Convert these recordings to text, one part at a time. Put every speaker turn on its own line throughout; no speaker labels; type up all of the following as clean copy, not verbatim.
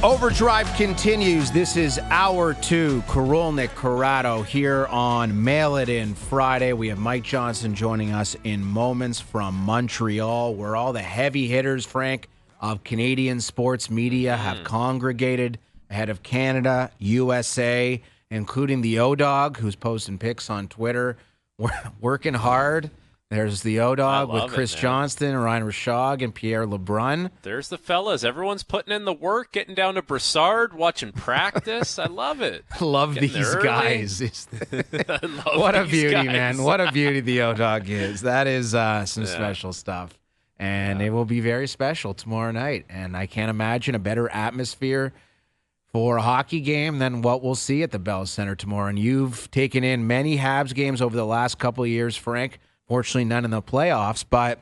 OverDrive continues. This is Hour 2. Korolnek, Corrado here on Mail It In Friday. We have Mike Johnson joining us in moments from Montreal, where all the heavy hitters, Frank, of Canadian sports media have congregated ahead of Canada, USA, including the O-Dog, who's posting pics on Twitter. We're working hard. There's the O-Dog with Chris Johnston, Ryan Rishaug, and Pierre LeBrun.
There's the fellas. Everyone's putting in the work, getting down to Brassard, watching practice. I love it.
Love these guys. What a beauty, man. What a beauty the O-Dog is. That is some special stuff. And it will be very special tomorrow night. And I can't imagine a better atmosphere for a hockey game than what we'll see at the Bell Center tomorrow. And you've taken in many Habs games over the last couple of years, Frank. Fortunately, none in the playoffs, but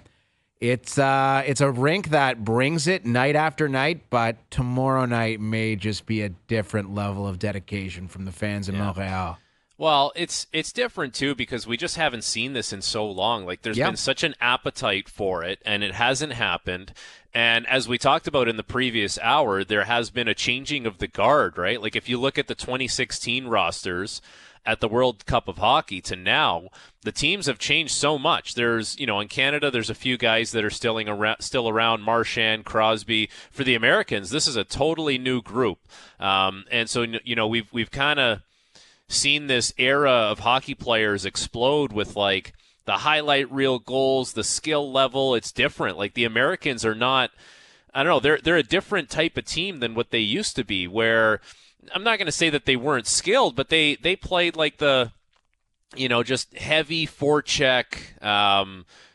it's a rink that brings it night after night, but tomorrow night may just be a different level of dedication from the fans in Montreal.
Well, it's different, too, because we just haven't seen this in so long. Like, there's been such an appetite for it, and it hasn't happened. And as we talked about in the previous hour, there has been a changing of the guard, right? Like, if you look at the 2016 rosters at the World Cup of Hockey to now, the teams have changed so much. There's, in Canada, there's a few guys that are still around, Marchand, Crosby. For the Americans, this is a totally new group. And so, we've kind of seen this era of hockey players explode with, like, the highlight reel goals, the skill level. It's different. Like, the Americans are not, I don't know, they're a different type of team than what they used to be, where I'm not going to say that they weren't skilled, but they played like the, just heavy forecheck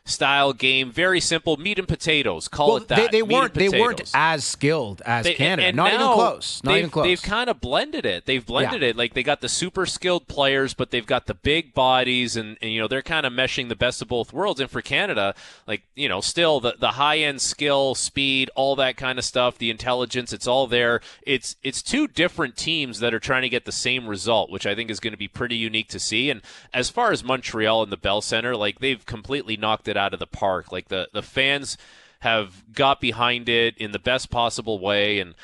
style game, very simple, meat and potatoes. Call it that.
They weren't as skilled as Canada. Not even close.
They've kind of blended it. They've blended it. Like, they got the super skilled players, but they've got the big bodies, and they're kind of meshing the best of both worlds. And for Canada, like, still the high end skill, speed, all that kind of stuff, the intelligence, it's all there. It's two different teams that are trying to get the same result, which I think is going to be pretty unique to see. And as far as Montreal and the Bell Center, like, they've completely knocked it out of the park. Like, the fans have got behind it in the best possible way, and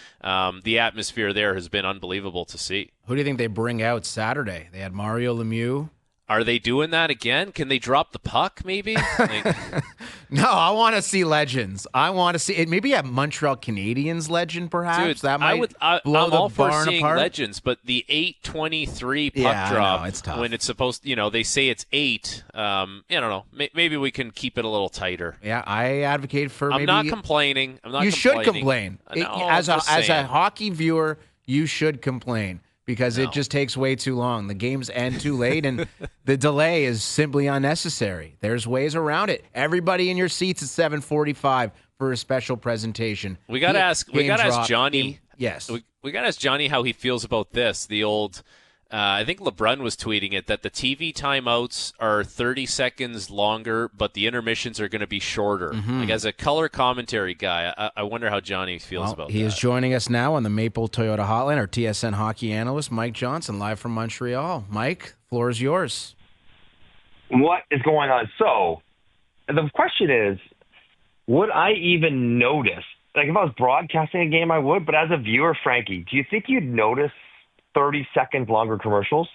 the atmosphere there has been unbelievable to see.
Who do you think they bring out Saturday? They had Mario Lemieux.
Are they doing that again? Can they drop the puck, maybe?
No, I want to see legends. I want to see it. Maybe a Montreal Canadiens legend, perhaps.
Dude,
that might blow
I'm
the
all for
barn
seeing
apart.
legends, but the 8:23 puck drop,
it's tough.
when it's supposed, they say it's 8. I don't know. Maybe we can keep it a little tighter.
Yeah, I advocate for.
I'm not complaining.
You should complain.
No,
as a hockey viewer, you should complain. Because it just takes way too long. The games end too late, and the delay is simply unnecessary. There's ways around it. Everybody in your seats at 7:45 for a special presentation.
We got to ask Johnny.
Yes.
We got to ask Johnny how he feels about this. The old, I think LeBrun was tweeting it, that the TV timeouts are 30 seconds longer, but the intermissions are going to be shorter.
Mm-hmm.
Like, as a color commentary guy, I wonder how Johnny feels about that.
He is joining us now on the Maple Toyota Hotline, our TSN Hockey analyst, Mike Johnson, live from Montreal. Mike, floor is yours.
What is going on? So, the question is, would I even notice? Like, if I was broadcasting a game, I would, but as a viewer, Frankie, do you think you'd notice 30 seconds longer commercials?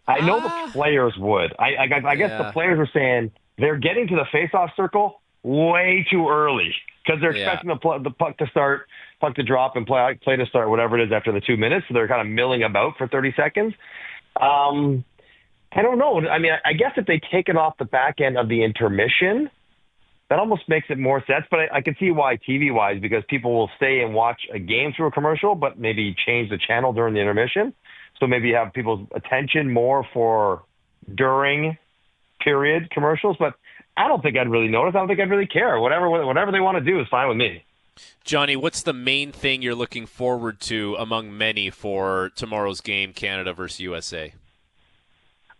I know the players would. I guess the players were saying they're getting to the face-off circle way too early because they're expecting the puck to start, puck to drop, and play to start, whatever it is, after the 2 minutes. So they're kind of milling about for 30 seconds. I don't know. I mean, I guess if they take it off the back end of the intermission, that almost makes it more sense. But I can see why TV-wise, because people will stay and watch a game through a commercial, but maybe change the channel during the intermission. So maybe you have people's attention more for during period commercials. But I don't think I'd really notice. I don't think I'd really care. Whatever they want to do is fine with me.
Johnny, what's the main thing you're looking forward to among many for tomorrow's game, Canada versus USA?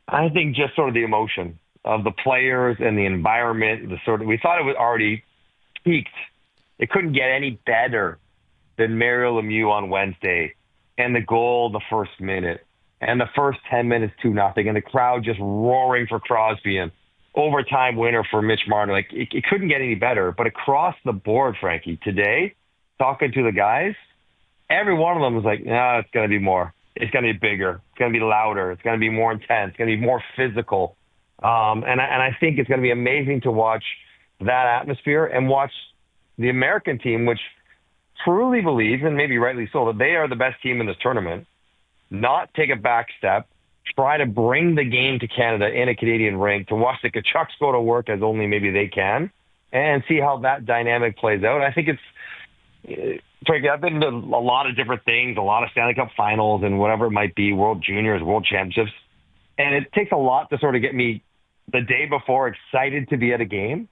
I think just sort of the emotion of the players and the environment. We thought it was already peaked. It couldn't get any better than Mario Lemieux on Wednesday, and the goal the first minute, and the first 10 minutes 2-0, and the crowd just roaring for Crosby, and overtime winner for Mitch Marner. Like, it couldn't get any better. But across the board, Frankie, today, talking to the guys, every one of them was like, no, it's going to be more. It's going to be bigger. It's going to be louder. It's going to be more intense. It's going to be more physical. And I think it's going to be amazing to watch that atmosphere and watch the American team, which truly believes, and maybe rightly so, that they are the best team in this tournament, not take a back step, try to bring the game to Canada in a Canadian rink, to watch the Kachucks go to work as only maybe they can, and see how that dynamic plays out. I think it's, Frank, I've been to a lot of different things, a lot of Stanley Cup finals and whatever it might be, World Juniors, World Championships, and it takes a lot to sort of get me the day before excited to be at a game.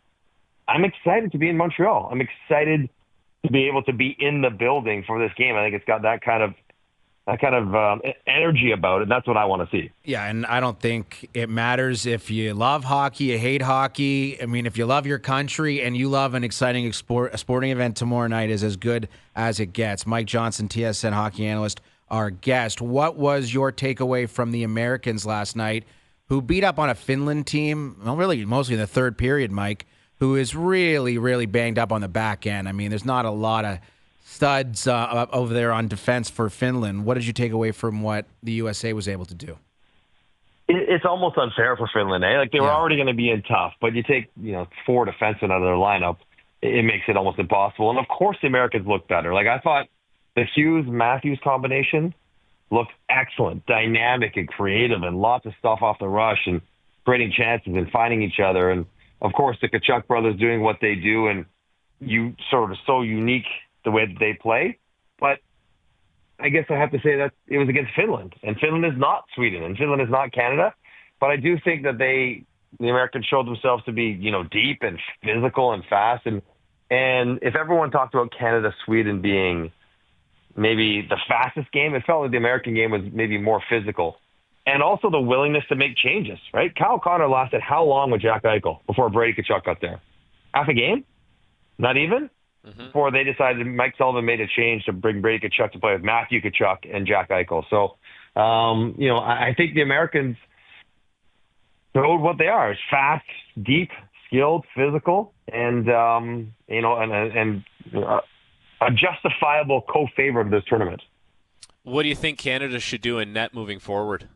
I'm excited to be in Montreal. I'm excited to be able to be in the building for this game. I think it's got that kind of energy about it. That's what I want to see.
Yeah, and I don't think it matters if you love hockey, you hate hockey. I mean, if you love your country and you love an exciting sporting event, tomorrow night is as good as it gets. Mike Johnson, TSN Hockey analyst, our guest. What was your takeaway from the Americans last night, who beat up on a Finland team, well, really mostly in the third period, Mike, who is really, really banged up on the back end? I mean, there's not a lot of studs over there on defense for Finland. What did you take away from what the USA was able to do?
It's almost unfair for Finland, eh? Like, they were already going to be in tough, but you take, 4 defensemen out of their lineup, it makes it almost impossible. And of course the Americans look better. Like, I thought the Hughes-Matthews combination looked excellent, dynamic and creative, and lots of stuff off the rush and creating chances and finding each other. And of course the Kachuk brothers doing what they do, and you sort of so unique the way that they play. But I guess I have to say that it was against Finland, and Finland is not Sweden, and Finland is not Canada. But I do think that the Americans showed themselves to be, deep and physical and fast. And if everyone talked about Canada, Sweden being maybe the fastest game, it felt like the American game was maybe more physical. And also the willingness to make changes, right? Kyle Connor lasted how long with Jack Eichel before Brady Tkachuk got there? Half a game? Not even? Mm-hmm. Before they decided, Mike Sullivan made a change to bring Brady Tkachuk to play with Matthew Tkachuk and Jack Eichel. So, I think the Americans showed what they are. It's fast, deep, skilled, physical, and a justifiable co-favorite of this tournament.
What do you think Canada should do in net moving forward?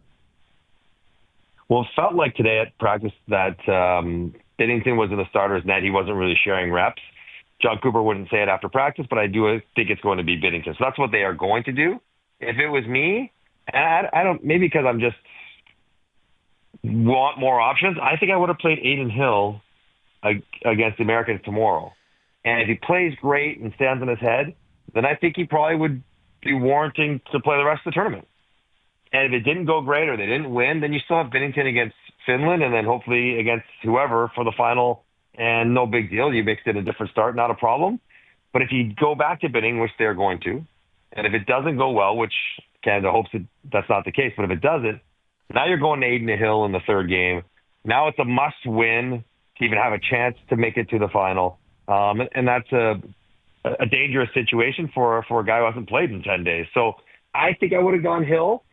Well, it felt like today at practice that Binnington was in the starter's net. He wasn't really sharing reps. John Cooper wouldn't say it after practice, but I do think it's going to be Binnington. So that's what they are going to do. If it was me, I don't, maybe because I'm just want more options, I think I would have played Adin Hill against the Americans tomorrow. And if he plays great and stands on his head, then I think he probably would be warranting to play the rest of the tournament. And if it didn't go great or they didn't win, then you still have Binnington against Finland and then hopefully against whoever for the final. And no big deal. You mixed in a different start, not a problem. But if you go back to Binnington, which they're going to, and if it doesn't go well, which Canada hopes that's not the case, but if it doesn't, now you're going to Adin Hill in the third game. Now it's a must-win to even have a chance to make it to the final. And that's a dangerous situation for a guy who hasn't played in 10 days. So I think I would have gone Hill.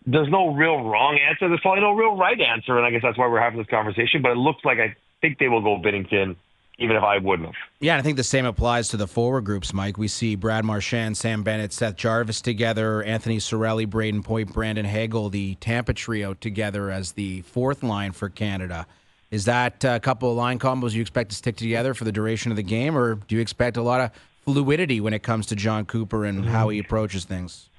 There's no real wrong answer. There's probably no real right answer, and I guess that's why we're having this conversation. But it looks like I think they will go Binnington, even if I wouldn't have.
Yeah, and I think the same applies to the forward groups, Mike. We see Brad Marchand, Sam Bennett, Seth Jarvis together, Anthony Cirelli, Braden Point, Brandon Hagel, the Tampa trio together as the fourth line for Canada. Is that a couple of line combos you expect to stick together for the duration of the game, or do you expect a lot of fluidity when it comes to John Cooper and how he approaches things?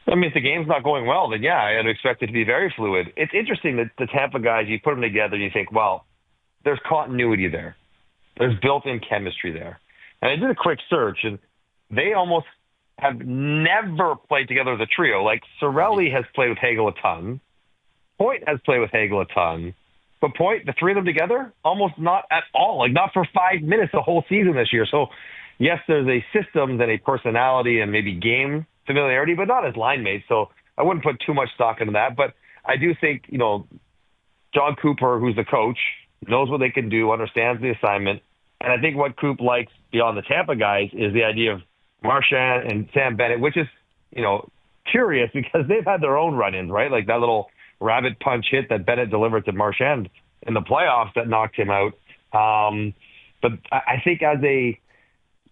I mean, if the game's not going well, then yeah, I'd expect it to be very fluid. It's interesting that the Tampa guys, you put them together and you think, well, there's continuity there. There's built-in chemistry there. And I did a quick search, and they almost have never played together as a trio. Like, Cirelli has played with Hagel a ton. Point has played with Hagel a ton. But Point, the three of them together, almost not at all. Like, not for 5 minutes the whole season this year. So, yes, there's a system and a personality and maybe game familiarity, but not as line mates. So I wouldn't put too much stock into that. But I do think, John Cooper, who's the coach, knows what they can do, understands the assignment. And I think what Coop likes beyond the Tampa guys is the idea of Marchand and Sam Bennett, which is, curious because they've had their own run-ins, right? Like that little rabbit punch hit that Bennett delivered to Marchand in the playoffs that knocked him out. But I think as a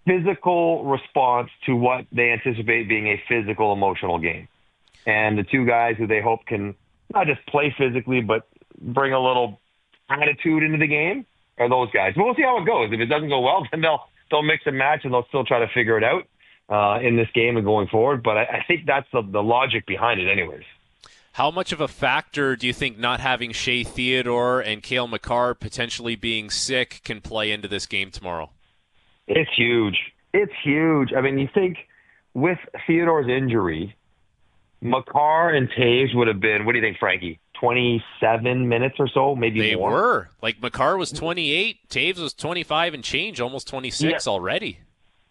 physical response to what they anticipate being a physical, emotional game. And the two guys who they hope can not just play physically, but bring a little attitude into the game are those guys. But we'll see how it goes. If it doesn't go well, then they'll mix and match, and they'll still try to figure it out in this game and going forward. But I think that's the logic behind it anyways.
How much of a factor do you think not having Shea Theodore and Cale Makar potentially being sick can play into this game tomorrow?
It's huge. It's huge. I mean, you think with Theodore's injury, Makar and Taves would have been, what do you think, Frankie, 27 minutes or so, maybe more?
They were. Like, Makar was 28, Taves was 25 and change, almost 26 already.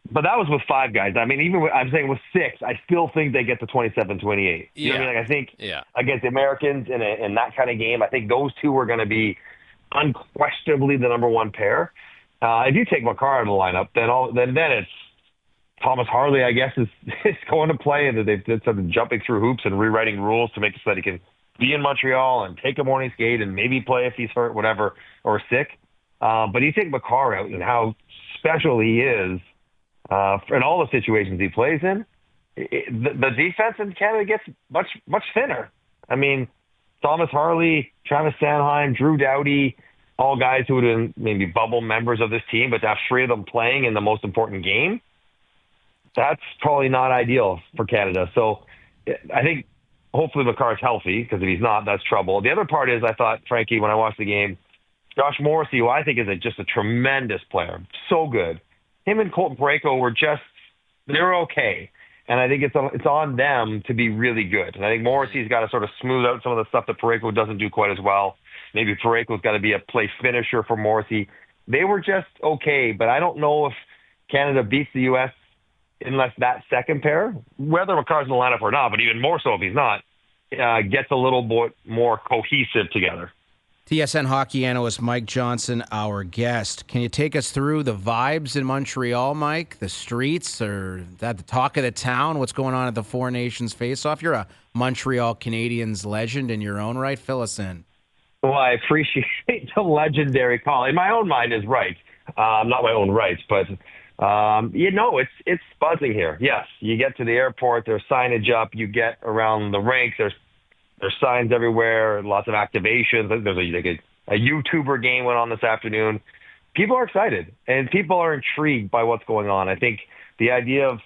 But that was with 5 guys. I mean, even I'm saying with 6, I still think they get to 27, 28. You know what I mean? Like, I think against the Americans in that kind of game, I think those two are going to be unquestionably the number one pair. If you take Makar out of the lineup, then it's Thomas Harley, I guess, is going to play, and they've did some jumping through hoops and rewriting rules to make it so that he can be in Montreal and take a morning skate and maybe play if he's hurt, whatever, or sick. But you take Makar out and how special he is in all the situations he plays in, the defense in Canada gets much, much thinner. I mean, Thomas Harley, Travis Sanheim, Drew Doughty, all guys who would have been maybe bubble members of this team, but to have 3 of them playing in the most important game, that's probably not ideal for Canada. So I think hopefully Makar's healthy, because if he's not, that's trouble. The other part is, I thought, Frankie, when I watched the game, Josh Morrissey, who I think is just a tremendous player, so good. Him and Colton Parayko were they're okay. And I think it's on them to be really good. And I think Morrissey's got to sort of smooth out some of the stuff that Parayko doesn't do quite as well. Maybe Parayko's got to be a play finisher for Morrissey. They were just okay, but I don't know if Canada beats the U.S. unless that second pair, whether Makar's in the lineup or not, but even more so if he's not, gets a little bit more cohesive together.
TSN Hockey analyst Mike Johnson, our guest. Can you take us through the vibes in Montreal, Mike? The streets, or that the talk of the town? What's going on at the Four Nations face-off? You're a Montreal Canadiens legend in your own right. Fill us in.
Well, I appreciate the legendary call. In my own mind is right. Not my own rights, but it's buzzing here. Yes, you get to the airport, there's signage up. You get around the rinks, there's signs everywhere, lots of activations. There's a YouTuber game went on this afternoon. People are excited, and people are intrigued by what's going on. I think the idea of,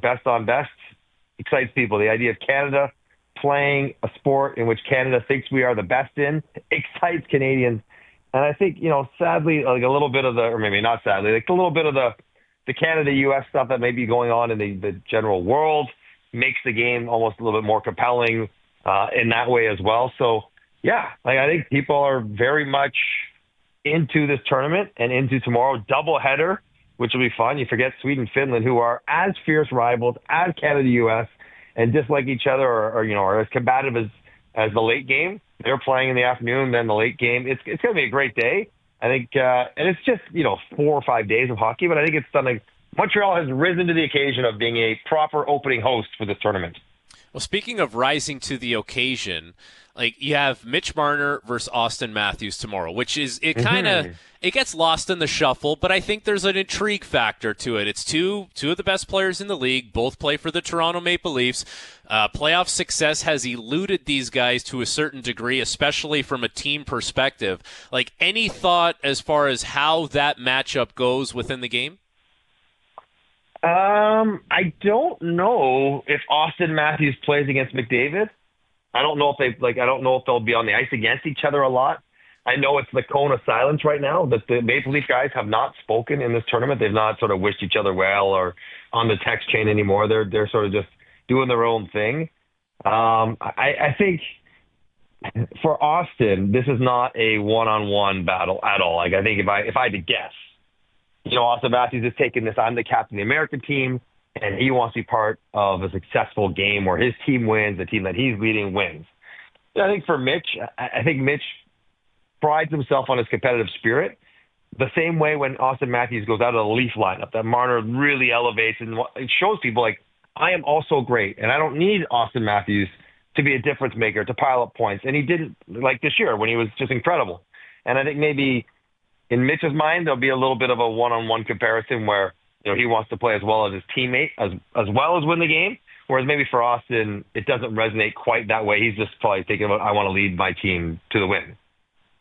best on best excites people. The idea of Canada playing a sport in which Canada thinks we are the best in excites Canadians. And I think, sadly, like a little bit of or maybe not sadly, like a little bit of the Canada-U.S. stuff that may be going on in the general world makes the game almost a little bit more compelling in that way as well. So, I think people are very much into this tournament and into tomorrow. Doubleheader, which will be fun. You forget Sweden, Finland, who are as fierce rivals as Canada-U.S. and dislike each other, are as combative as the late game. They're playing in the afternoon, then the late game. It's going to be a great day. I think, and it's just, 4 or 5 days of hockey, but I think it's something. Montreal has risen to the occasion of being a proper opening host for this tournament.
Well, speaking of rising to the occasion, you have Mitch Marner versus Auston Matthews tomorrow, which is, it gets lost in the shuffle, but I think there's an intrigue factor to it. It's two of the best players in the league, both play for the Toronto Maple Leafs. Playoff success has eluded these guys to a certain degree, especially from a team perspective. Any thought as far as how that matchup goes within the game?
I don't know if Auston Matthews plays against McDavid. I don't know if they'll be on the ice against each other a lot. I know it's the cone of silence right now that the Maple Leaf guys have not spoken in this tournament. They've not sort of wished each other well or on the text chain anymore. They're sort of just doing their own thing. I think for Auston, this is not a one-on-one battle at all. I think if I had to guess, Auston Matthews is taking this, I'm the captain of the American team, and he wants to be part of a successful game where his team wins, the team that he's leading wins. I think for Mitch, Mitch prides himself on his competitive spirit, the same way when Auston Matthews goes out of the Leaf lineup, that Marner really elevates and it shows people I am also great, and I don't need Auston Matthews to be a difference maker, to pile up points. And he didn't this year when he was just incredible. And I think maybe in Mitch's mind, there'll be a little bit of a one-on-one comparison where he wants to play as well as his teammate, as well as win the game. Whereas maybe for Auston, it doesn't resonate quite that way. He's just probably thinking about, I want to lead my team to the win.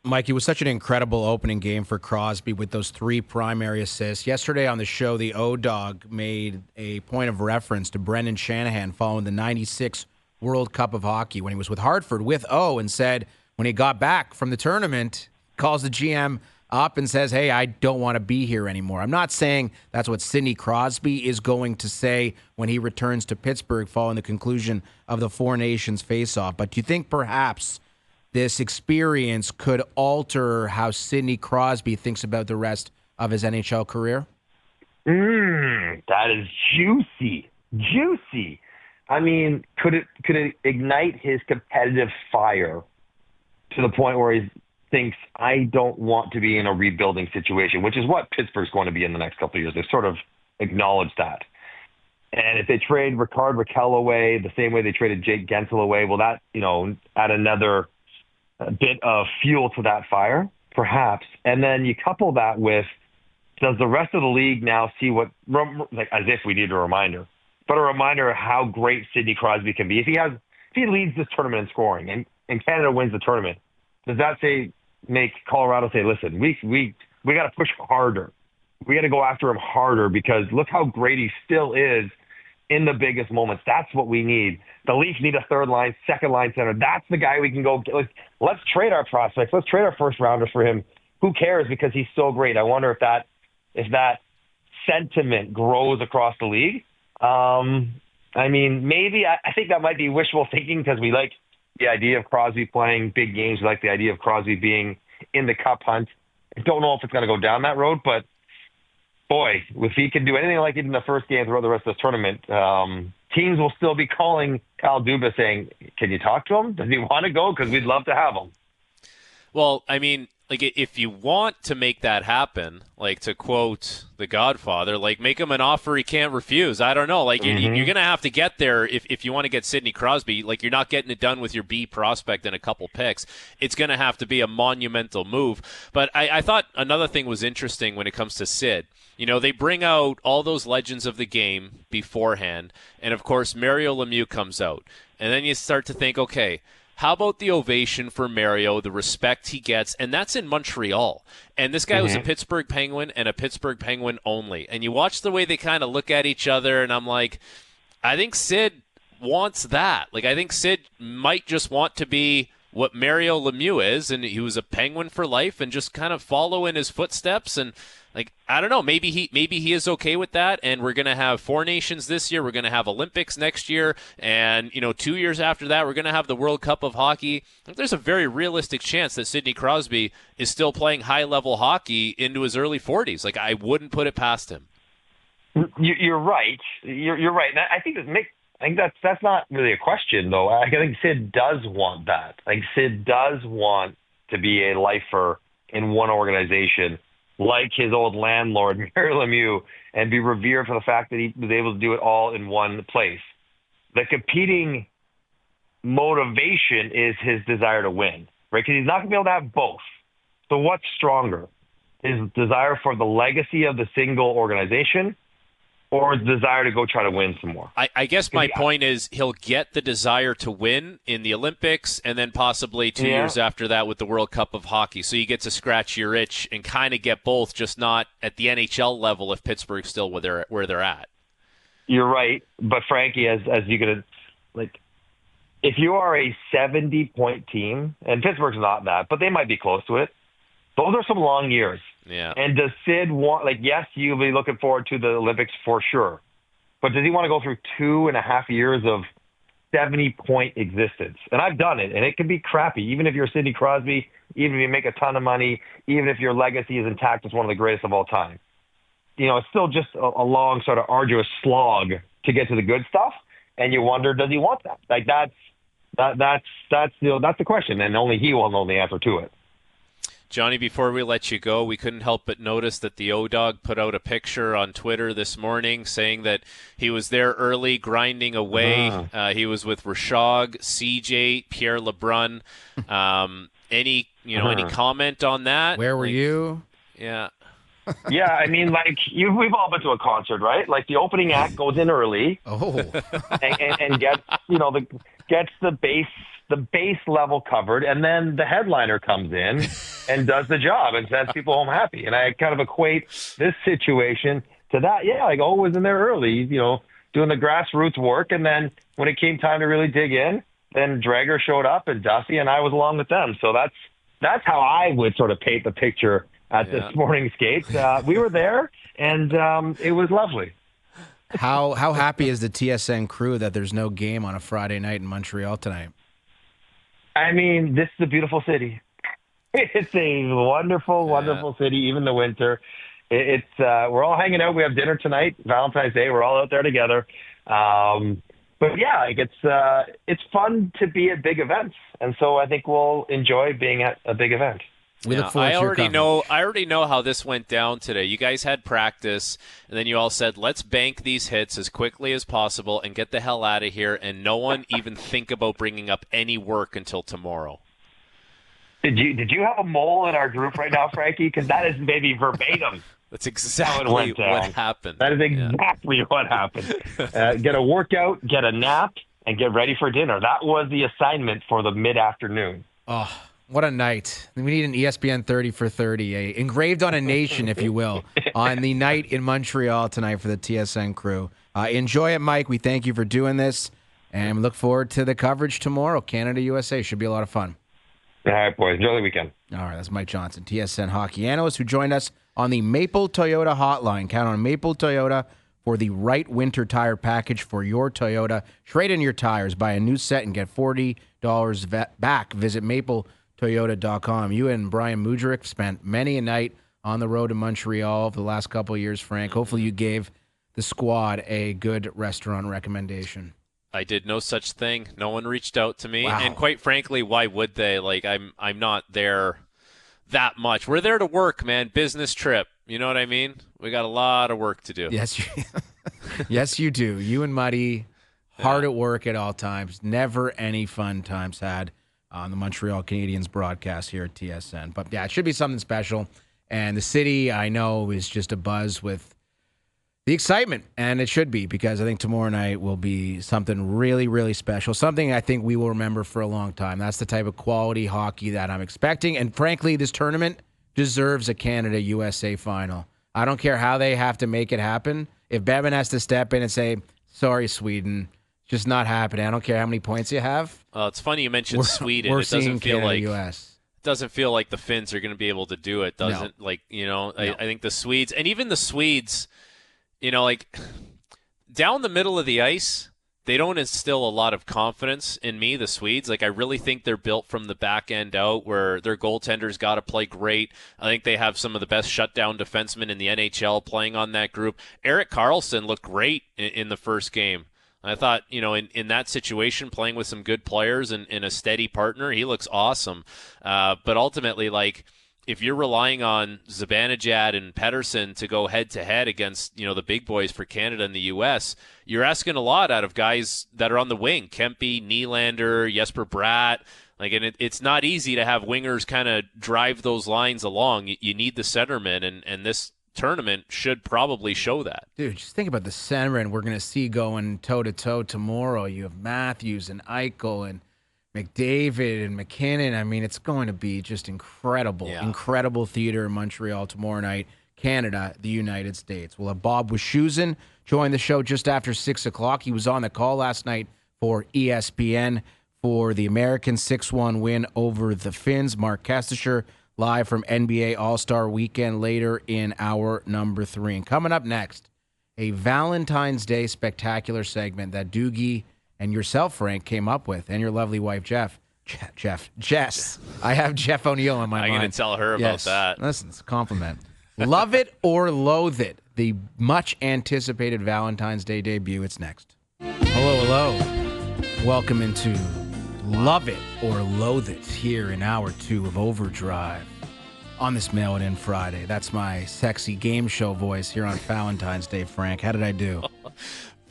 Mike, it was such an incredible opening game for Crosby with those 3 primary assists. Yesterday on the show, the O-Dog made a point of reference to Brendan Shanahan following the 96 World Cup of Hockey when he was with Hartford with O, and said when he got back from the tournament, calls the GM up and says, hey, I don't want to be here anymore. I'm not saying that's what Sidney Crosby is going to say when he returns to Pittsburgh following the conclusion of the Four Nations face-off, but do you think perhaps this experience could alter how Sidney Crosby thinks about the rest of his NHL career?
That is juicy. Juicy. I mean, could it ignite his competitive fire to the point where he thinks, I don't want to be in a rebuilding situation, which is what Pittsburgh's going to be in the next couple of years. They've sort of acknowledged that. And if they trade Rickard Rakell away the same way they traded Jake Gensel away, will that, add another bit of fuel to that fire? Perhaps. And then you couple that with, does the rest of the league now see what, like as if we need a reminder, but a reminder of how great Sidney Crosby can be. If he leads this tournament in scoring and Canada wins the tournament, does that make Colorado say, listen, we got to push harder. We got to go after him harder because look how great he still is in the biggest moments. That's what we need. The Leafs need a third line, second line center. That's the guy we can go get. Let's trade our prospects. Let's trade our first rounders for him. Who cares? Because he's so great. I wonder if that sentiment grows across the league. I mean, maybe I think that might be wishful thinking because we like the idea of Crosby playing big games. We like the idea of Crosby being in the cup hunt. I don't know if it's going to go down that road, but boy, if he can do anything like it in the first game throughout the rest of this tournament, teams will still be calling Kyle Dubas saying, can you talk to him? Does he want to go? Because we'd love to have him.
Well, I mean, like if you want to make that happen, like to quote The Godfather, like make him an offer he can't refuse. I don't know. Like you're going to have to get there if you want to get Sidney Crosby. Like you're not getting it done with your B prospect and a couple picks. It's going to have to be a monumental move. But I thought another thing was interesting when it comes to Sid. They bring out all those legends of the game beforehand. And, of course, Mario Lemieux comes out. And then you start to think, okay, how about the ovation for Mario, the respect he gets? And that's in Montreal. And this guy was a Pittsburgh Penguin and a Pittsburgh Penguin only. And you watch the way they kind of look at each other, and I'm like, I think Sid wants that. Like, I think Sid might just want to be what Mario Lemieux is, and he was a Penguin for life, and just kind of follow in his footsteps. And like, I don't know, maybe he is okay with that, and we're going to have Four Nations this year, we're going to have Olympics next year, and 2 years after that we're going to have the World Cup of Hockey. There's a very realistic chance that Sidney Crosby is still playing high-level hockey into his early 40s. Like, I wouldn't put it past him.
You're right. You're right. And I think that's not really a question, though. I think Sid does want that. Like, Sid does want to be a lifer in one organization, like his old landlord, Mario Lemieux, and be revered for the fact that he was able to do it all in one place. The competing motivation is his desire to win, right? Because he's not going to be able to have both. So what's stronger? His desire for the legacy of the single organization or his desire to go try to win some more?
I guess my point is he'll get the desire to win in the Olympics and then possibly 2 years after that with the World Cup of Hockey. So you get to scratch your itch and kind of get both, just not at the NHL level if Pittsburgh's still where they're at. You're
right. But Frankie, as you could, like, if you are a 70-point team, and Pittsburgh's not that, but they might be close to it, those are some long years.
Yeah.
And does Sid want, like, yes, you'll be looking forward to the Olympics for sure, but does he want to go through 2.5 years of 70-point existence? And I've done it, and it can be crappy, even if you're Sidney Crosby, even if you make a ton of money, even if your legacy is intact as one of the greatest of all time. It's still just a long, sort of arduous slog to get to the good stuff, and you wonder, does he want that? Like, that's the question, and only he will know the answer to it.
Johnny, before we let you go, we couldn't help but notice that the O-Dog put out a picture on Twitter this morning saying that he was there early, grinding away. He was with Rashog, CJ, Pierre LeBrun. Any comment on that?
Where were you?
Yeah.
Yeah, I mean, like we've all been to a concert, right? Like the opening act goes in early, and gets gets the base level covered, and then the headliner comes in and does the job and sends people home happy. And I kind of equate this situation to that. Yeah, like was in there early, doing the grassroots work, and then when it came time to really dig in, then Drager showed up and Dusty, and I was along with them. So that's how I would sort of paint the picture at this morning's skate. We were there, and it was lovely.
How happy is the TSN crew that there's no game on a Friday night in Montreal tonight?
I mean, this is a beautiful city. It's a wonderful, wonderful city, even the winter. It's we're all hanging out. We have dinner tonight, Valentine's Day. We're all out there together. But yeah, like it's fun to be at big events, and so I think we'll enjoy being at a big event.
We look forward to your coverage.
I already know how this went down today. You guys had practice, and then you all said, "Let's bank these hits as quickly as possible and get the hell out of here." And no one even think about bringing up any work until tomorrow.
Did you have a mole in our group right now, Frankie? Because that is maybe verbatim.
That's exactly what happened.
That is exactly what happened. Get a workout, get a nap, and get ready for dinner. That was the assignment for the mid-afternoon.
Oh, what a night. We need an ESPN 30 for 30, engraved on a nation, if you will, on the night in Montreal tonight for the TSN crew. Enjoy it, Mike. We thank you for doing this, and we look forward to the coverage tomorrow. Canada-USA should be a lot of fun.
All right, boys. Enjoy the weekend.
All right, that's Mike Johnson, TSN hockey analyst, who joined us on the Maple Toyota hotline. Count on Maple Toyota for the right winter tire package for your Toyota. Trade in your tires, buy a new set, and get $40 back. Visit mapletoyota.com. You and Brian Mudryk spent many a night on the road to Montreal for the last couple of years, Frank. Hopefully you gave the squad a good restaurant recommendation.
I did no such thing. No one reached out to me.
Wow.
And quite frankly, why would they? Like, I'm not there that much. We're there to work, man. Business trip. You know what I mean? We got a lot of work to do.
Yes, you do. You and Muddy, hard at work at all times. Never any fun times had on the Montreal Canadiens broadcast here at TSN. But, yeah, it should be something special. And the city, I know, is just abuzz with the excitement, and it should be, because I think tomorrow night will be something really, really special, something I think we will remember for a long time. That's the type of quality hockey that I'm expecting, and frankly, this tournament deserves a Canada-USA final. I don't care how they have to make it happen. If Bevan has to step in and say, sorry, Sweden, just not happening. I don't care how many points you have.
It's funny you mentioned Sweden.
We're
it doesn't
seeing
feel
Canada,
like
US.
It doesn't feel like the Finns are going to be able to do it, does it? Like,
No.
I think the Swedes, and even the Swedes, like down the middle of the ice, they don't instill a lot of confidence in me, the Swedes. Like, I really think they're built from the back end out, where their goaltenders got to play great. I think they have some of the best shutdown defensemen in the NHL playing on that group. Erik Karlsson looked great in the first game. I thought, in that situation, playing with some good players and a steady partner, he looks awesome. But ultimately, like, if you're relying on Zibanejad and Pettersson to go head-to-head against, the big boys for Canada and the U.S., you're asking a lot out of guys that are on the wing. Kempe, Nylander, Jesper Bratt. Like, and it's not easy to have wingers kind of drive those lines along. You need the centerman, and this tournament should probably show that.
Dude, just think about the centerman we're going to see going toe-to-toe tomorrow. You have Matthews and Eichel and McDavid and McKinnon. I mean, it's going to be just incredible. Yeah. Incredible theater in Montreal tomorrow night. Canada, the United States. We'll have Bob Wischusen join the show just after 6 o'clock. He was on the call last night for ESPN for the American 6-1 win over the Finns. Mark Kestisher live from NBA All-Star Weekend later in hour number 3. And coming up next, a Valentine's Day spectacular segment that Doogie and yourself, Frank, came up with, and your lovely wife, Jess. I have Jeff O'Neill on my mind.
I'm going to tell her about that.
Listen, it's a compliment. Love it or loathe it, the much-anticipated Valentine's Day debut. It's next. Hello. Welcome into Love It or Loathe It here in hour 2 of OverDrive on this Mail It In Friday. That's my sexy game show voice here on Valentine's Day, Frank. How did I do?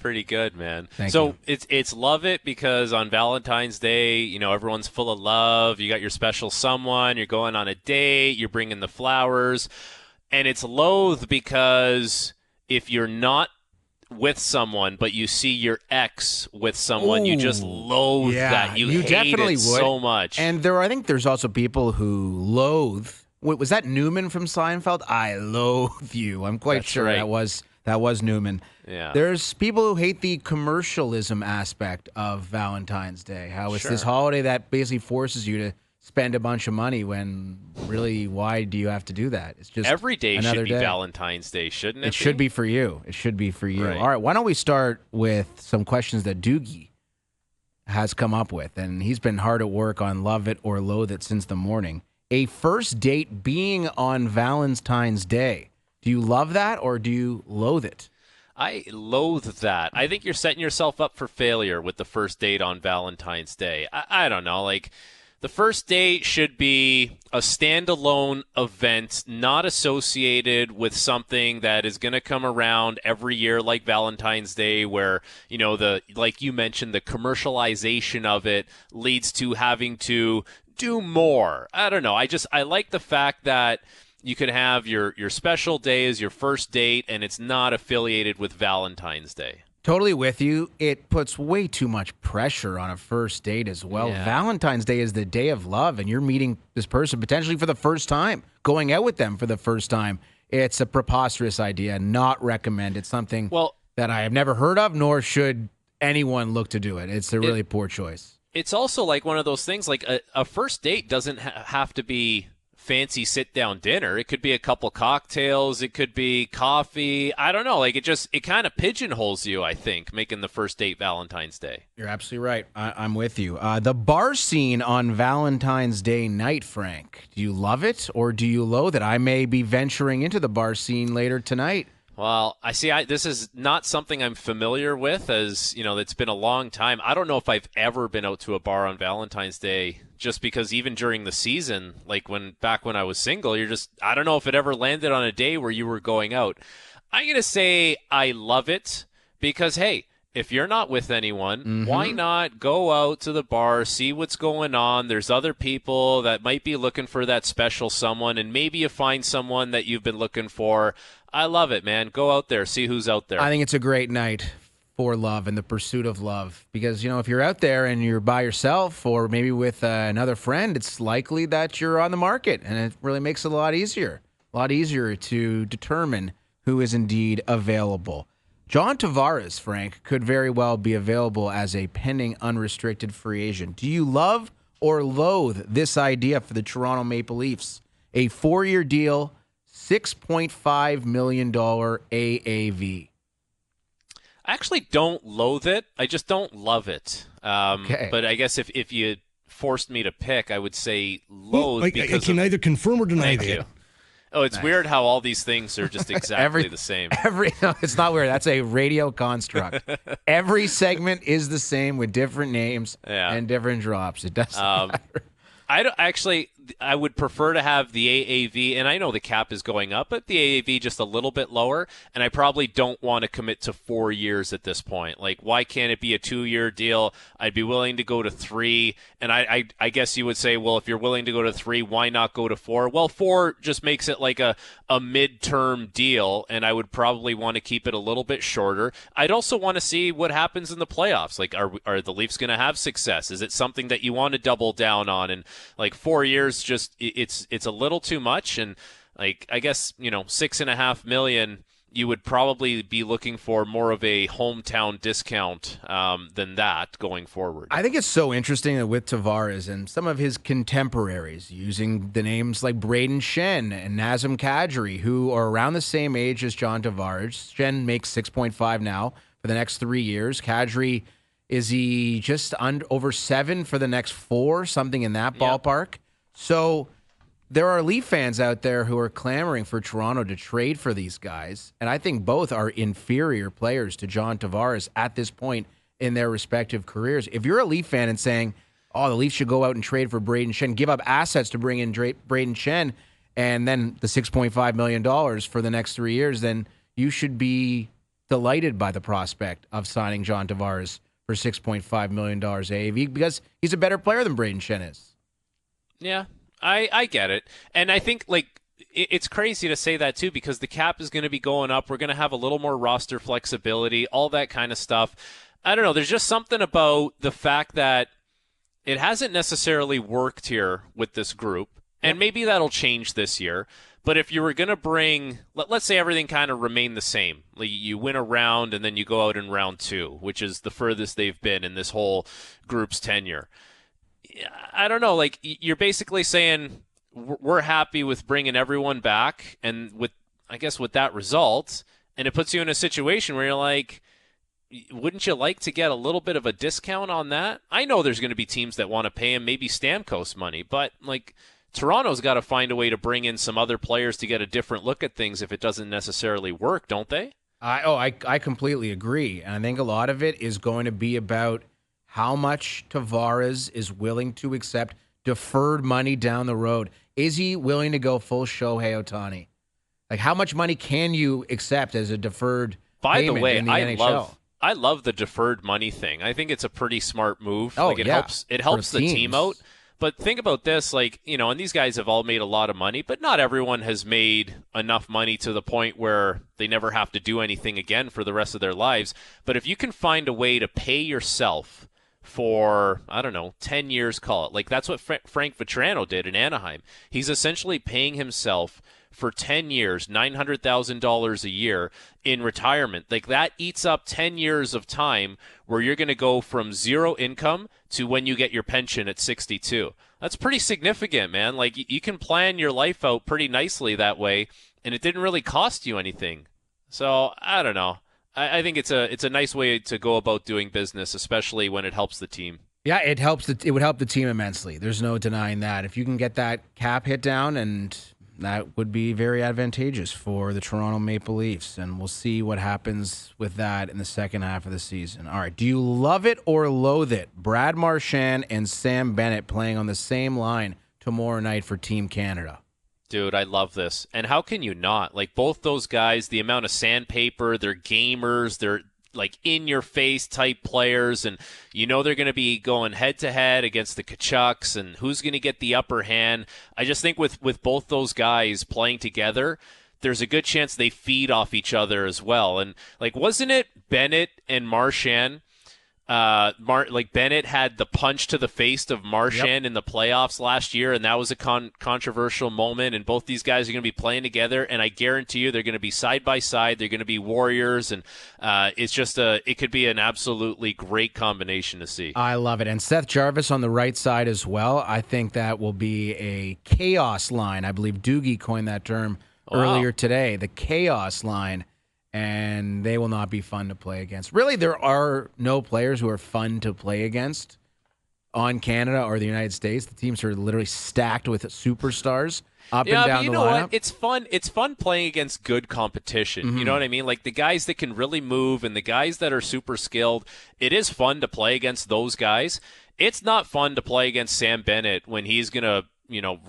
Pretty good, man.
Thank you.
It's love it because on Valentine's Day, everyone's full of love. You got your special someone. You're going on a date. You're bringing the flowers. And it's loathe because if you're not with someone, but you see your ex with someone, you just loathe that. You hate
definitely
it so much.
And I think there's also people who loathe. Wait, was that Newman from Seinfeld? I loathe you. I'm quite sure
right.
that was Newman.
Yeah.
There's people who hate the commercialism aspect of Valentine's Day. How it's this holiday that basically forces you to spend a bunch of money when really, why do you have to do that? It's just
every day should be
day.
Valentine's Day, shouldn't it?
It should be for you. It should be for you.
Right.
All right, why don't we start with some questions that Doogie has come up with, and he's been hard at work on Love It or Loathe It since the morning. A first date being on Valentine's Day. Do you love that or do you loathe it?
I loathe that. I think you're setting yourself up for failure with the first date on Valentine's Day. I don't know, like... The first date should be a standalone event, not associated with something that is going to come around every year like Valentine's Day, where, you know, like you mentioned, the commercialization of it leads to having to do more. I don't know. I like the fact that you can have your special day as your first date, and it's not affiliated with Valentine's Day.
Totally with you. It puts way too much pressure on a first date as well.
Yeah.
Valentine's Day is the day of love, and you're meeting this person potentially for the first time, going out with them for the first time. It's a preposterous idea, not recommend. It's something that I have never heard of, nor should anyone look to do it. It's a really poor choice. It's
also like one of those things, like a first date doesn't have to be fancy sit-down dinner. It could be a couple cocktails. It could be coffee. I don't know. Like it kind of pigeonholes you, I think, making the first date Valentine's Day.
You're absolutely right. I'm with you. The bar scene on Valentine's Day night, Frank. Do you love it or do you loathe it? I may be venturing into the bar scene later tonight.
Well, this is not something I'm familiar with, as, you know, it's been a long time. I don't know if I've ever been out to a bar on Valentine's Day, just because even during the season, like back when I was single, I don't know if it ever landed on a day where you were going out. I'm going to say I love it because, hey, if you're not with anyone, why not go out to the bar, see what's going on? There's other people that might be looking for that special someone, and maybe you find someone that you've been looking for. I love it, man. Go out there, see who's out there.
I think it's a great night for love and the pursuit of love because, you know, if you're out there and you're by yourself or maybe with another friend, it's likely that you're on the market, and it really makes it a lot easier to determine who is indeed available. John Tavares, Frank, could very well be available as a pending unrestricted free agent. Do you love or loathe this idea for the Toronto Maple Leafs? A 4-year deal, $6.5 million AAV.
I actually don't loathe it. I just don't love it.
Okay.
But I guess if you forced me to pick, I would say loathe.
I can neither confirm or deny that.
Thank you. Oh, it's weird how all these things are just exactly the same.
No, it's not weird. That's a radio construct. Every segment is the same with different names and different drops. It doesn't matter.
I would prefer to have the AAV, and I know the cap is going up, but the AAV just a little bit lower, and I probably don't want to commit to 4 years at this point. Like, why can't it be a 2-year deal? I'd be willing to go to 3, and I guess you would say, well, if you're willing to go to 3, why not go to 4? Well, 4 just makes it like a midterm deal, and I would probably want to keep it a little bit shorter. I'd also want to see what happens in the playoffs. Like, are the Leafs going to have success? Is it something that you want to double down on? And like 4 years, just it's a little too much. And like, I guess, you know, $6.5 million, you would probably be looking for more of a hometown discount than that going forward.
I think it's so interesting that with Tavares and some of his contemporaries using the names like Braden Shen and Nazem Kadri, who are around the same age as John Tavares. Shen makes 6.5 now for the next 3 years. Kadri, is he just over 7 for the next 4, something in that ballpark? So there are Leaf fans out there who are clamoring for Toronto to trade for these guys, and I think both are inferior players to John Tavares at this point in their respective careers. If you're a Leaf fan and saying, the Leafs should go out and trade for Braden Shen, give up assets to bring in Braden Shen, and then the $6.5 million for the next 3 years, then you should be delighted by the prospect of signing John Tavares for $6.5 million AAV because he's a better player than Braden Shen is.
Yeah, I get it. And I think, like, it's crazy to say that too, because the cap is going to be going up. We're going to have a little more roster flexibility, all that kind of stuff. I don't know. There's just something about the fact that it hasn't necessarily worked here with this group, and maybe that'll change this year. But if you were going to bring, let's say everything kind of remained the same. Like you win a round and then you go out in round 2, which is the furthest they've been in this whole group's tenure. I don't know. Like you're basically saying we're happy with bringing everyone back, and with that result, and it puts you in a situation where you're like, wouldn't you like to get a little bit of a discount on that? I know there's going to be teams that want to pay him maybe Stamkos money, but like Toronto's got to find a way to bring in some other players to get a different look at things if it doesn't necessarily work, don't they?
I completely agree. And I think a lot of it is going to be about how much Tavares is willing to accept deferred money down the road. Is he willing to go full Shohei Ohtani? Like, how much money can you accept as a deferred payment in the NHL?
I love the deferred money thing. I think it's a pretty smart move. It helps the team out. But think about this, and these guys have all made a lot of money, but not everyone has made enough money to the point where they never have to do anything again for the rest of their lives. But if you can find a way to pay yourself for, 10 years, call it. Like, that's what Frank Vatrano did in Anaheim. He's essentially paying himself for 10 years, $900,000 a year in retirement. Like, that eats up 10 years of time where you're going to go from zero income to when you get your pension at 62. That's pretty significant, man. Like, you can plan your life out pretty nicely that way, and it didn't really cost you anything. So, I don't know. I think it's a nice way to go about doing business, especially when it helps the team.
Yeah, it helps. It would help the team immensely. There's no denying that. If you can get that cap hit down, and that would be very advantageous for the Toronto Maple Leafs, and we'll see what happens with that in the second half of the season. All right, do you love it or loathe it? Brad Marchand and Sam Bennett playing on the same line tomorrow night for Team Canada.
Dude, I love this. And how can you not? Like, both those guys, the amount of sandpaper, they're gamers, they're like in-your-face type players, and they're going to be going head-to-head against the Kachucks, and who's going to get the upper hand. I just think with both those guys playing together, there's a good chance they feed off each other as well. And, like, wasn't it Bennett and Marchand? Bennett had the punch to the face of Marchand in the playoffs last year, and that was a controversial moment, and both these guys are going to be playing together, and I guarantee you they're going to be side by side. They're going to be warriors, and it could be an absolutely great combination to see.
I love it. And Seth Jarvis on the right side as well. I think that will be a chaos line. I believe Doogie coined that term earlier today, the chaos line. And they will not be fun to play against. Really, there are no players who are fun to play against on Canada or the United States. The teams are literally stacked with superstars up and down the lineup. Yeah, but you know what?
It's fun. It's fun playing against good competition. Mm-hmm. You know what I mean? Like the guys that can really move and the guys that are super skilled. It is fun to play against those guys. It's not fun to play against Sam Bennett when he's going to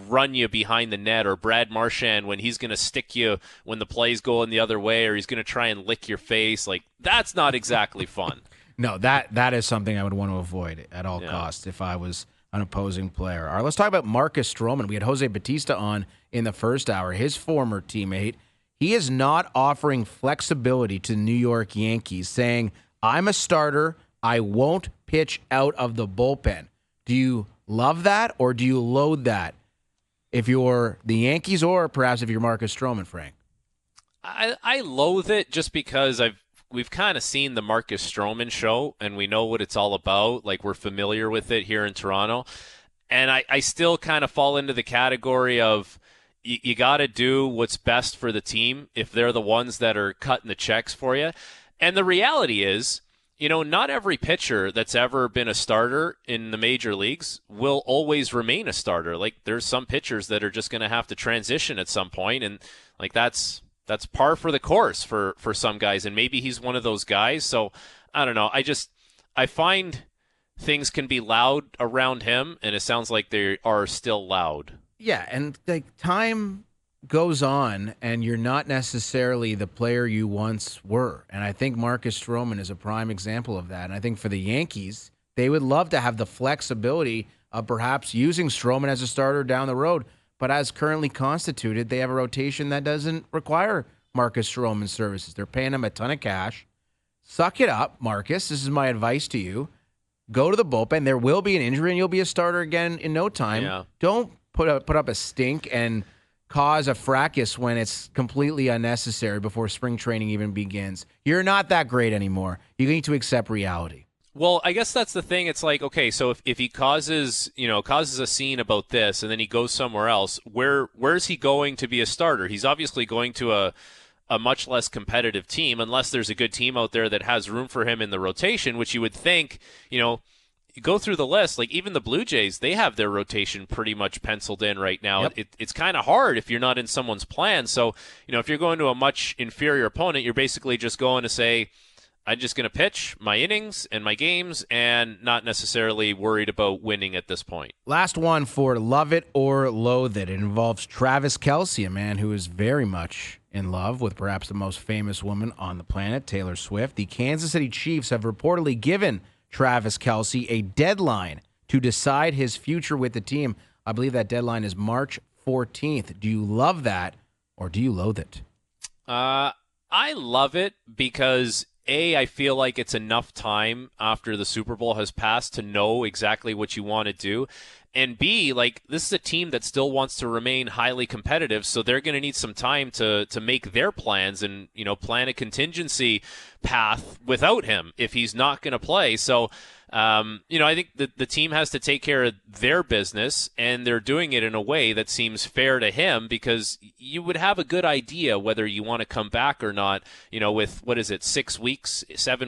run you behind the net, or Brad Marchand when he's going to stick you when the play's going the other way, or he's going to try and lick your face. Like, that's not exactly fun.
No, that is something I would want to avoid at all costs if I was an opposing player. All right, let's talk about Marcus Stroman. We had Jose Batista on in the first hour, his former teammate. He is not offering flexibility to the New York Yankees, saying, I'm a starter, I won't pitch out of the bullpen. Do you love that, or do you loathe that if you're the Yankees, or perhaps if you're Marcus Stroman, Frank?
I loathe it just because we've kind of seen the Marcus Stroman show, and we know what it's all about. Like, we're familiar with it here in Toronto. And I still kind of fall into the category of you got to do what's best for the team if they're the ones that are cutting the checks for you. And the reality is, not every pitcher that's ever been a starter in the major leagues will always remain a starter. Like, there's some pitchers that are just going to have to transition at some point, and like that's par for the course for some guys, and maybe he's one of those guys. So I don't know. I find things can be loud around him, and it sounds like they are still loud.
Yeah, and like time goes on, and you're not necessarily the player you once were. And I think Marcus Stroman is a prime example of that. And I think for the Yankees, they would love to have the flexibility of perhaps using Stroman as a starter down the road. but as currently constituted, they have a rotation that doesn't require Marcus Stroman's services. They're paying him a ton of cash. Suck it up, Marcus. This is my advice to you. Go to the bullpen. There will be an injury, and you'll be a starter again in no time.
Yeah.
Don't put up a stink and cause a fracas when it's completely unnecessary before spring training even begins. You're not that great anymore. You need to accept reality.
Well, I guess that's the thing. It's like, okay, so if he causes a scene about this and then he goes somewhere else, where's he going to be a starter? He's obviously going to a much less competitive team, unless there's a good team out there that has room for him in the rotation, which you would think, you go through the list, like even the Blue Jays, they have their rotation pretty much penciled in right now.
Yep.
It's kind of hard if you're not in someone's plan. So, if you're going to a much inferior opponent, you're basically just going to say, I'm just going to pitch my innings and my games and not necessarily worried about winning at this point.
Last one for Love It or Loathe It. It involves Travis Kelce, a man who is very much in love with perhaps the most famous woman on the planet, Taylor Swift. The Kansas City Chiefs have reportedly given Travis Kelce a deadline to decide his future with the team. I believe that deadline is March 14th. Do you love that or do you loathe it?
I love it because I feel like it's enough time after the Super Bowl has passed to know exactly what you want to do. And B, like, this is a team that still wants to remain highly competitive, so they're going to need some time to make their plans and, plan a contingency path without him if he's not going to play. So, I think the team has to take care of their business, and they're doing it in a way that seems fair to him because you would have a good idea whether you want to come back or not, with, 7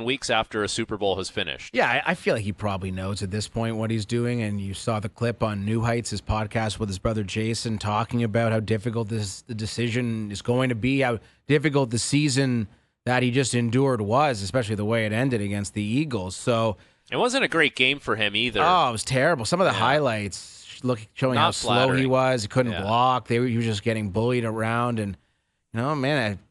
weeks after a Super Bowl has finished.
Yeah, I feel like he probably knows at this point what he's doing, and you saw the clip on New Heights, his podcast with his brother Jason, talking about how difficult the decision is going to be, how difficult the season that he just endured was, especially the way it ended against the Eagles. So
it wasn't a great game for him either.
Oh, it was terrible. Some of the highlights showing how slow he was. He couldn't block. He was just getting bullied around. And,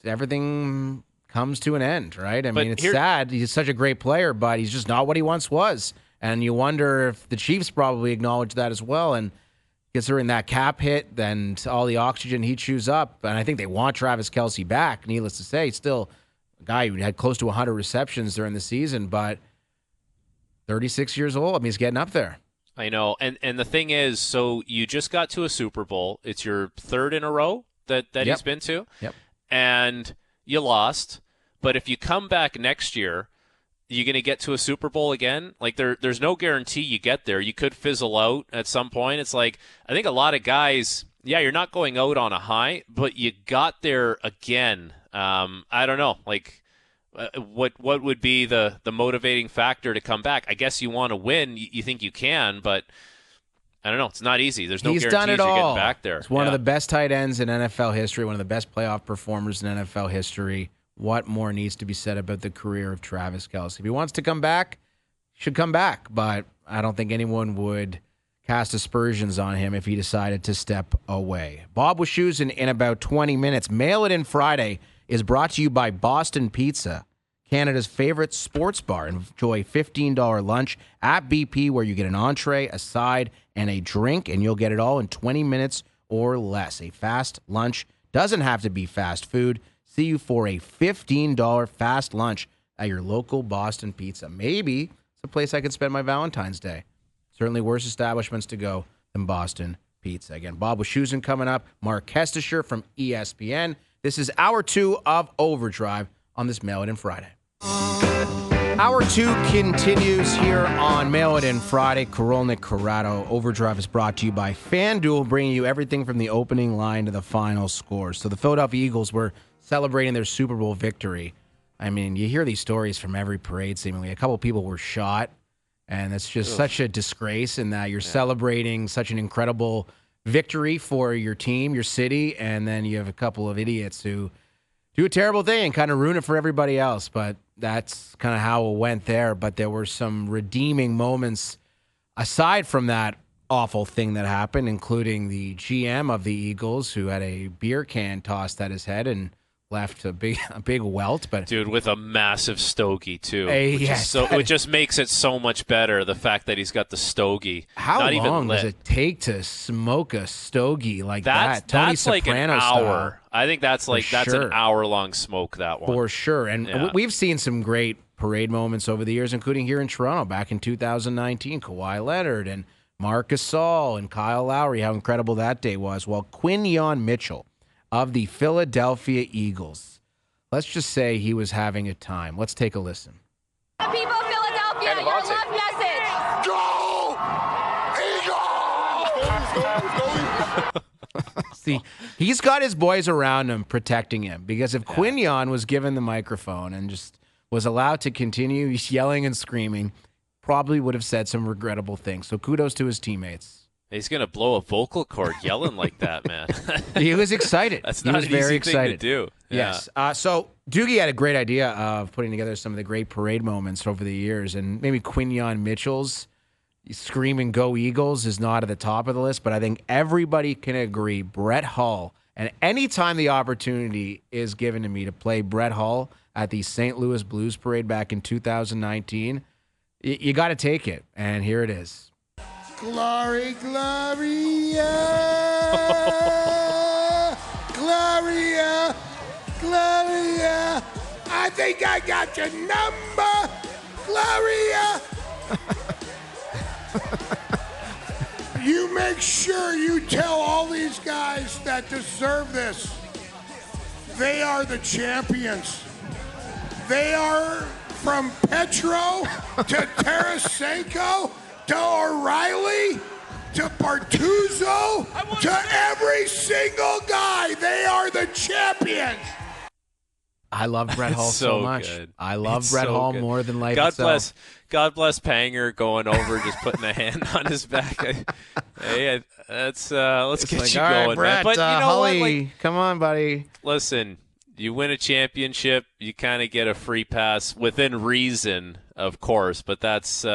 everything comes to an end, right? I mean, it's sad. He's such a great player, but he's just not what he once was. And you wonder if the Chiefs probably acknowledge that as well. And considering that cap hit, then all the oxygen he chews up. And I think they want Travis Kelce back, needless to say. Still a guy who had close to 100 receptions during the season, but 36 years old. I mean, he's getting up there.
I know. And the thing is, so you just got to a Super Bowl. It's your third in a row that he's been to.
Yep.
And you lost. But if you come back next year, you're going to get to a Super Bowl again? Like, there's no guarantee you get there. You could fizzle out at some point. It's like, I think a lot of guys, you're not going out on a high, but you got there again. I don't know. Like, what would be the motivating factor to come back? I guess you want to win. You think you can, but I don't know. It's not easy. There's no guarantees
done it
you're
all.
getting back there.
It's one of the best tight ends in NFL history, one of the best playoff performers in NFL history. What more needs to be said about the career of Travis Kelce? If he wants to come back, he should come back, but I don't think anyone would cast aspersions on him if he decided to step away. Bob Wischusen in about 20 minutes. Mail It In Friday is brought to you by Boston Pizza, Canada's favorite sports bar. Enjoy a $15 lunch at BP where you get an entree, a side, and a drink, and you'll get it all in 20 minutes or less. A fast lunch doesn't have to be fast food. See you for a $15 fast lunch at your local Boston Pizza. Maybe it's a place I could spend my Valentine's Day. Certainly worse establishments to go than Boston Pizza. Again, Bob Wischusen coming up. Mark Kestisher from ESPN. This is Hour 2 of Overdrive on this Mail It In Friday. Hour 2 continues here on Mail It In Friday. Korolnek Corrado. Overdrive is brought to you by FanDuel, bringing you everything from the opening line to the final score. So the Philadelphia Eagles were celebrating their Super Bowl victory. I mean, you hear these stories from every parade, seemingly. A couple people were shot, and it's just such a disgrace in that you're celebrating such an incredible victory for your team, your city, and then you have a couple of idiots who do a terrible thing and kind of ruin it for everybody else. But that's kind of how it went there. But there were some redeeming moments aside from that awful thing that happened, including the GM of the Eagles who had a beer can tossed at his head and left a big welt. But
dude, with a massive stogie too,
it
just makes it so much better. The fact that he's got the stogie.
How long does it take to smoke a stogie like that? Tony
Soprano like an hour.
Style.
I think that's an hour-long smoke, that one.
For sure. And we've seen some great parade moments over the years, including here in Toronto back in 2019. Kawhi Leonard and Marc Gasol and Kyle Lowry, how incredible that day was. Well, Quinyon Mitchell of the Philadelphia Eagles, let's just say he was having a time. Let's take a listen.
The people of Philadelphia, your love message.
Go! Eagles!
See, he's got his boys around him protecting him, because if Quinyon was given the microphone and just was allowed to continue yelling and screaming, probably would have said some regrettable things. So kudos to his teammates.
He's going to blow a vocal cord yelling like that, man.
He was excited.
That's not
an
easy
excited.
thing to do.
Yes. So Doogie had a great idea of putting together some of the great parade moments over the years, and maybe Quinyon Mitchell's screaming "Go Eagles" is not at the top of the list, but I think everybody can agree Brett Hull, and anytime the opportunity is given to me to play Brett Hull at the St. Louis Blues Parade back in 2019, you got to take it, and here it is.
Glory, Gloria, Gloria, Gloria. I think I got your number, Gloria. You make sure you tell all these guys that deserve this. They are the champions. They are from Petro to Tarasenko to O'Reilly to Bartuzzo to every single guy. They are the champions.
I love Brett Hull so much.
Good.
I love Brett Hull more than life itself.
God bless Panger going over, just putting a hand on his back. Let's get you going,
Brett,
man. But you know
Hully,
what? Like,
come on, buddy.
Listen, you win a championship, you kind of get a free pass within reason, of course. But that's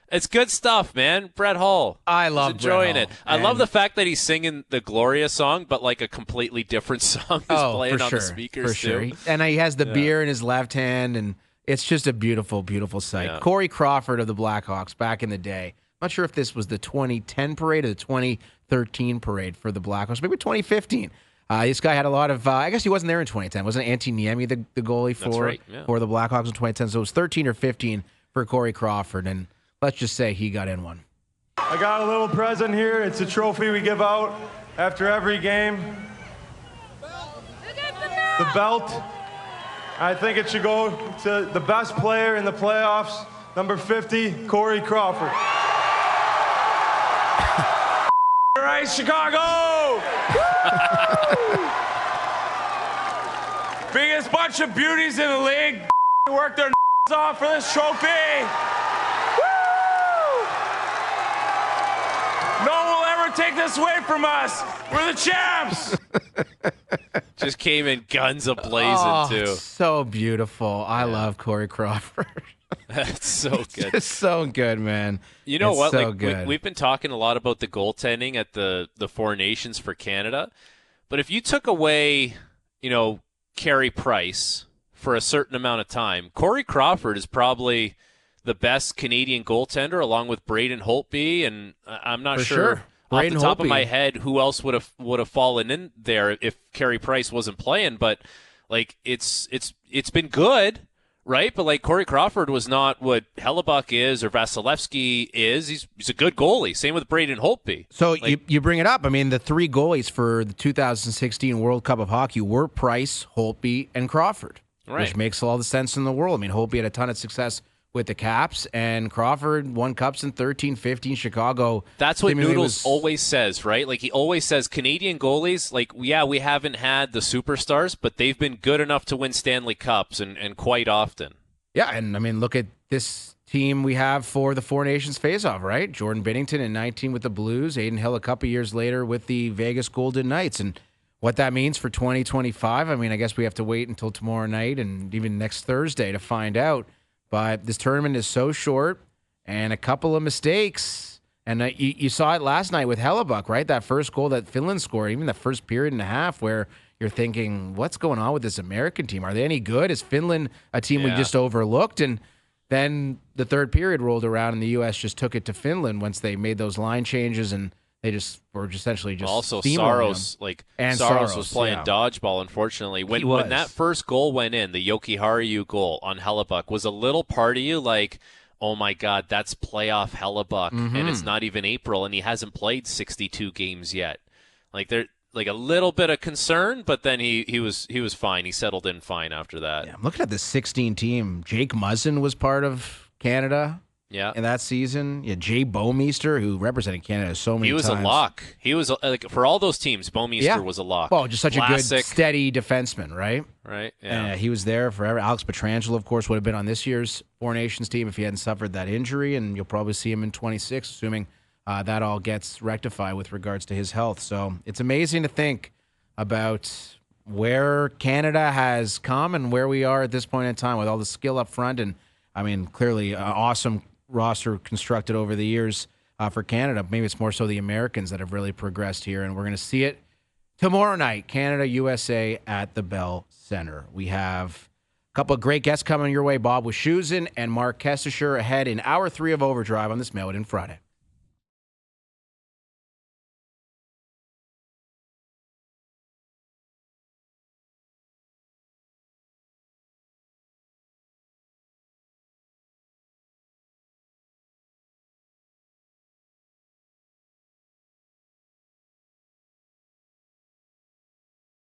it's good stuff, man. Brett Hull.
I love
enjoying
Brett
it.
Hull.
I love the fact that he's singing the Gloria song, but like a completely different song is playing on the speakers
for sure.
too.
And he has the beer in his left hand, and it's just a beautiful, beautiful sight. Yeah. Corey Crawford of the Blackhawks back in the day. I'm not sure if this was the 2010 parade or the 2013 parade for the Blackhawks. Maybe 2015. This guy had a lot of, I guess he wasn't there in 2010. Wasn't Antti Niemi the goalie for the Blackhawks in 2010? So it was 13 or 15 for Corey Crawford. And let's just say he got in one.
I got a little present here. It's a trophy we give out after every game. The belt. I think it should go to the best player in the playoffs, number 50, Corey Crawford. All right, Chicago! Biggest bunch of beauties in the league. Worked their off for this trophy. No one will ever take this away from us. We're the champs.
Just came in guns a-blazing, too.
So beautiful. I love Corey Crawford.
That's so good.
It's so good, man.
You know what?
So good.
We've been talking a lot about the goaltending at the Four Nations for Canada. But if you took away, Carey Price for a certain amount of time, Corey Crawford is probably the best Canadian goaltender, along with Braden Holtby, and I'm not sure off the top of my head who else would have fallen in there if Carey Price wasn't playing. But like it's been good, right? But like Corey Crawford was not what Hellebuck is or Vasilevsky is. He's a good goalie. Same with Braden Holtby.
So you bring it up. I mean, the three goalies for the 2016 World Cup of Hockey were Price, Holtby, and Crawford, which makes all the sense in the world. I mean, Holtby had a ton of success with the Caps, and Crawford won Cups in 13, 15, Chicago.
That's what Noodles always says, right? Like, he always says Canadian goalies, like, yeah, we haven't had the superstars, but they've been good enough to win Stanley Cups, and quite often.
Yeah, and I mean, look at this team we have for the Four Nations face-off, right? Jordan Binnington in 19 with the Blues, Aiden Hill a couple years later with the Vegas Golden Knights, and what that means for 2025, I mean, I guess we have to wait until tomorrow night and even next Thursday to find out. But this tournament is so short, and a couple of mistakes. And you saw it last night with Hellebuck, right? That first goal that Finland scored, even the first period and a half, where you're thinking, what's going on with this American team? Are they any good? Is Finland a team we just overlooked? And then the third period rolled around, and the U.S. just took it to Finland once they made those line changes, and they just were essentially just
also
Saros
was playing dodgeball. Unfortunately, when that first goal went in, the Jokiharju goal on Hellebuck, was a little part of you like, oh my God, that's playoff Hellebuck, and it's not even April, and he hasn't played 62 games yet. Like there. Like a little bit of concern, but then he was fine. He settled in fine after that.
Yeah, I'm looking at the 16 team. Jake Muzzin was part of Canada.
Yeah,
in that season. Yeah, Jay Bouwmeester, who represented Canada so many times.
He was a lock. He was like for all those teams. Bouwmeester was a lock.
Well, just such a good, steady defenseman, right?
Right. Yeah.
He was there forever. Alex Pietrangelo, of course, would have been on this year's Four Nations team if he hadn't suffered that injury, and you'll probably see him in 26, assuming that all gets rectified with regards to his health. So it's amazing to think about where Canada has come and where we are at this point in time with all the skill up front. And, I mean, clearly an awesome roster constructed over the years for Canada. Maybe it's more so the Americans that have really progressed here, and we're going to see it tomorrow night, Canada-USA at the Bell Center. We have a couple of great guests coming your way, Bob Wischusen and Mark Kestecher ahead in Hour 3 of Overdrive on this Mail It In Friday.